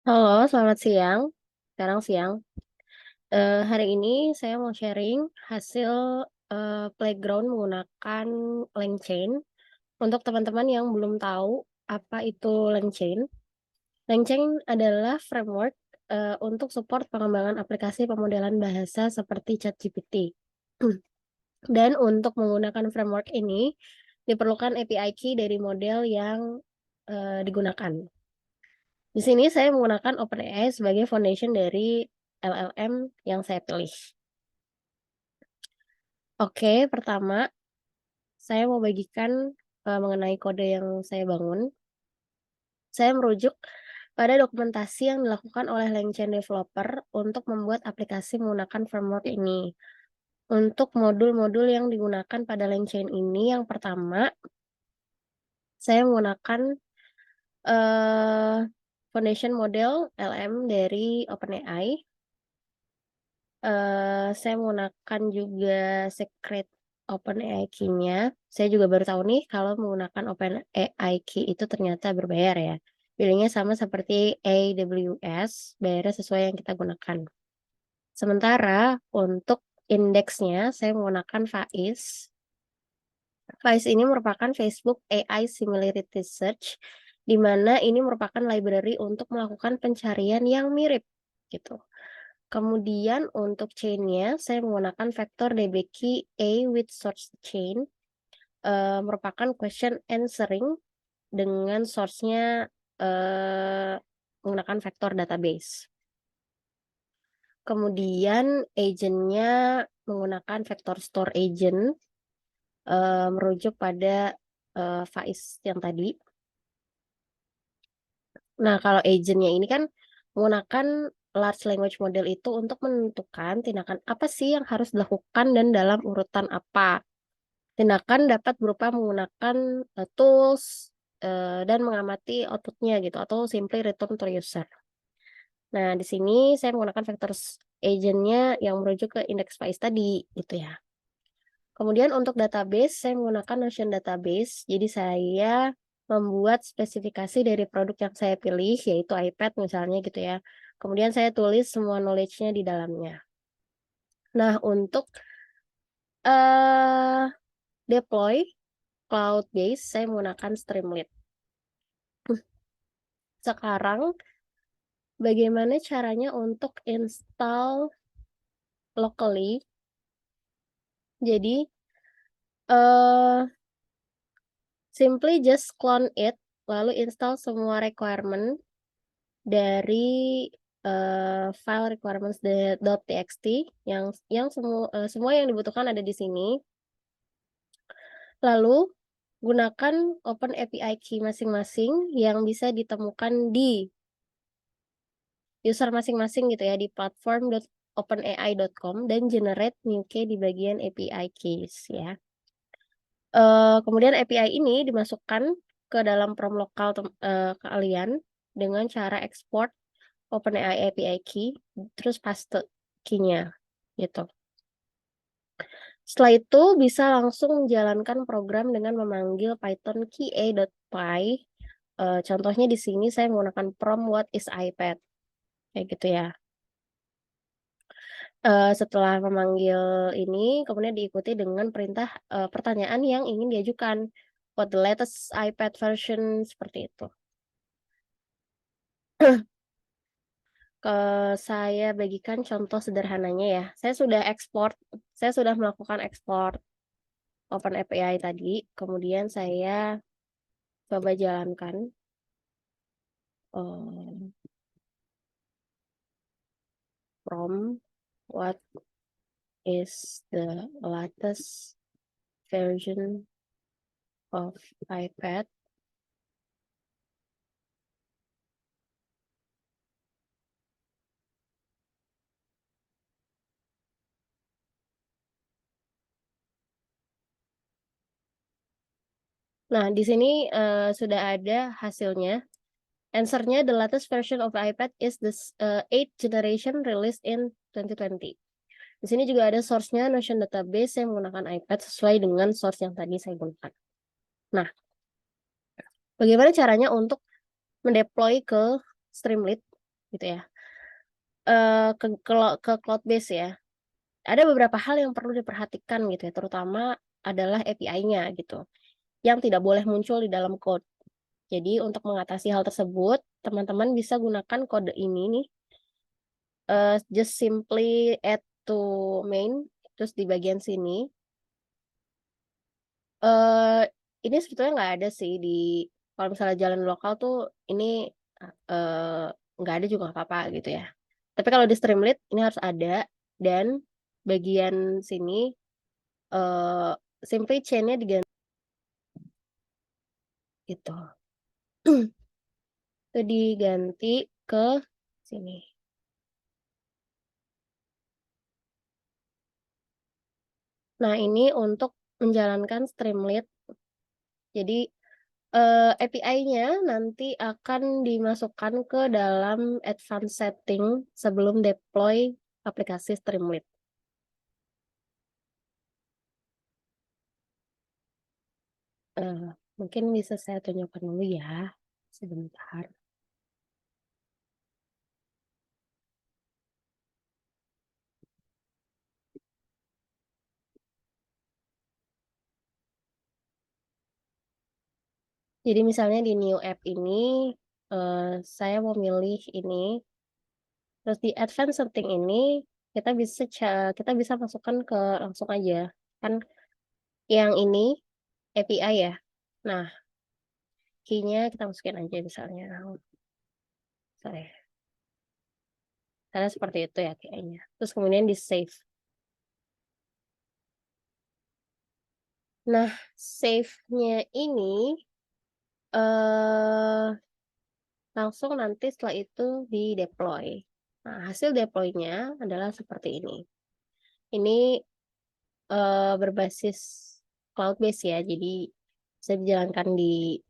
Halo, selamat siang. Sekarang siang. Hari ini saya mau sharing hasil, playground menggunakan LangChain. Untuk teman-teman yang belum tahu apa itu LangChain. LangChain adalah framework, untuk support pengembangan aplikasi pemodelan bahasa seperti ChatGPT. Dan untuk menggunakan framework ini, diperlukan API key dari model yang, digunakan. Di sini saya menggunakan OpenAI sebagai foundation dari LLM yang saya pilih. Oke, pertama saya mau bagikan mengenai kode yang saya bangun. Saya merujuk pada dokumentasi yang dilakukan oleh LangChain developer untuk membuat aplikasi menggunakan framework ini. Untuk modul-modul yang digunakan pada LangChain ini, yang pertama, saya menggunakan foundation model LM dari OpenAI. Saya menggunakan juga secret OpenAI key-nya. Saya juga baru tahu nih kalau menggunakan OpenAI key itu ternyata berbayar ya. Bilangnya sama seperti AWS, bayarnya sesuai yang kita gunakan. Sementara untuk indeksnya saya menggunakan Faiz. Faiz ini merupakan Facebook AI Similarity Search, di mana ini merupakan library untuk melakukan pencarian yang mirip gitu. Kemudian untuk chain-nya, saya menggunakan vektor DBK A with source chain, merupakan question answering dengan source-nya menggunakan vektor database. Kemudian agent-nya menggunakan vektor store agent, merujuk pada Faiz yang tadi. Nah, kalau agent-nya ini kan menggunakan large language model itu untuk menentukan tindakan apa sih yang harus dilakukan dan dalam urutan apa. Tindakan dapat berupa menggunakan tools dan mengamati outputnya gitu, atau simply return to user. Nah, di sini saya menggunakan vector agent-nya yang merujuk ke index Faiz tadi, gitu ya. Kemudian untuk database, saya menggunakan Notion Database. Jadi saya membuat spesifikasi dari produk yang saya pilih, yaitu iPad misalnya gitu ya. Kemudian saya tulis semua knowledge-nya di dalamnya. Nah, untuk deploy cloud base, saya menggunakan Streamlit. Sekarang, bagaimana caranya untuk install locally? Jadi, uh, simply just clone it, lalu install semua requirement dari file requirements.txt yang semua yang dibutuhkan ada di sini. Lalu gunakan open API key masing-masing yang bisa ditemukan di user masing-masing gitu ya, di platform.openai.com, dan generate new key di bagian API keys ya. Kemudian API ini dimasukkan ke dalam prom lokal kalian dengan cara export OpenAI API key, terus paste key-nya gitu. Setelah itu bisa langsung menjalankan program dengan memanggil Python key.py. Contohnya di sini saya menggunakan prompt what is iPad kayak gitu ya. Setelah memanggil ini, kemudian diikuti dengan perintah pertanyaan yang ingin diajukan. What the latest iPad version, seperti itu. Saya bagikan contoh sederhananya ya. Saya sudah melakukan ekspor OpenAPI tadi. Kemudian saya coba jalankan. From what is the latest version of iPad. Nah, di sini sudah ada hasilnya. Answer-nya, the latest version of iPad is the 8th generation released in 2020. Di sini juga ada source-nya Notion Database yang menggunakan iPad sesuai dengan source yang tadi saya gunakan. Nah, bagaimana caranya untuk mendeploy ke Streamlit? gitu ya. Ke cloud base ya. Ada beberapa hal yang perlu diperhatikan gitu ya, terutama adalah API-nya gitu, yang tidak boleh muncul di dalam code. Jadi untuk mengatasi hal tersebut, teman-teman bisa gunakan kode ini nih, just simply add to main, terus di bagian sini, eh ini sebetulnya nggak ada sih kalau misalnya jalan lokal tuh ini eh nggak ada juga nggak apa-apa gitu ya. Tapi kalau di Streamlit ini harus ada, dan bagian sini eh simply chain-nya diganti gitu. Itu diganti ke sini. Nah, ini untuk menjalankan Streamlit. Jadi API-nya nanti akan dimasukkan ke dalam advanced setting sebelum deploy aplikasi Streamlit. Eh, Mungkin bisa saya tunjukkan dulu ya, sebentar. Jadi misalnya di new app ini, eh, saya mau milih ini, terus di advanced setting ini kita bisa masukkan ke langsung aja kan yang ini API ya. Nah, key-nya kita masukin aja misalnya. Sorry. Karena seperti itu ya kayaknya. Terus kemudian di save. Nah, save-nya ini eh langsung nanti setelah itu di deploy. Nah, hasil deploy-nya adalah seperti ini. Ini berbasis cloud base ya. Jadi bisa dijalankan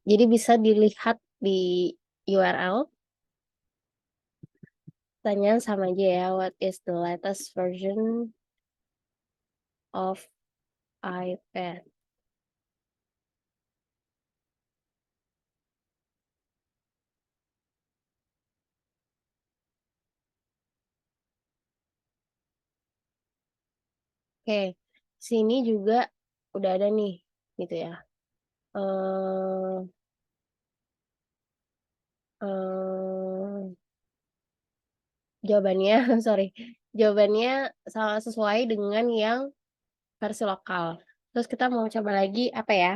jadi bisa dilihat di URL. Tanya sama aja ya, what is the latest version of iPad? Oke, sini juga udah ada nih, gitu ya. eh eh Jawabannya, sorry, jawabannya sesuai dengan yang versi lokal. Terus kita mau coba lagi apa ya?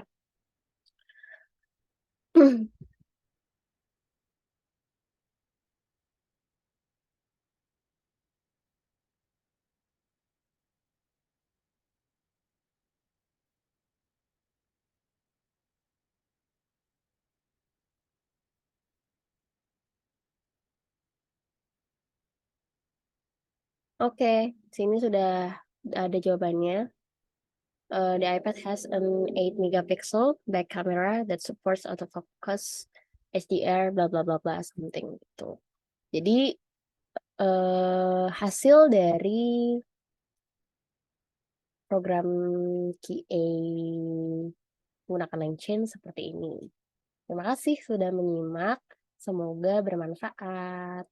Oke, sini sudah ada jawabannya. The iPad has an 8 megapixel back camera that supports autofocus, HDR, bla bla bla bla something gitu. Jadi hasil dari program QA menggunakan LangChain seperti ini. Terima kasih sudah menyimak. Semoga bermanfaat.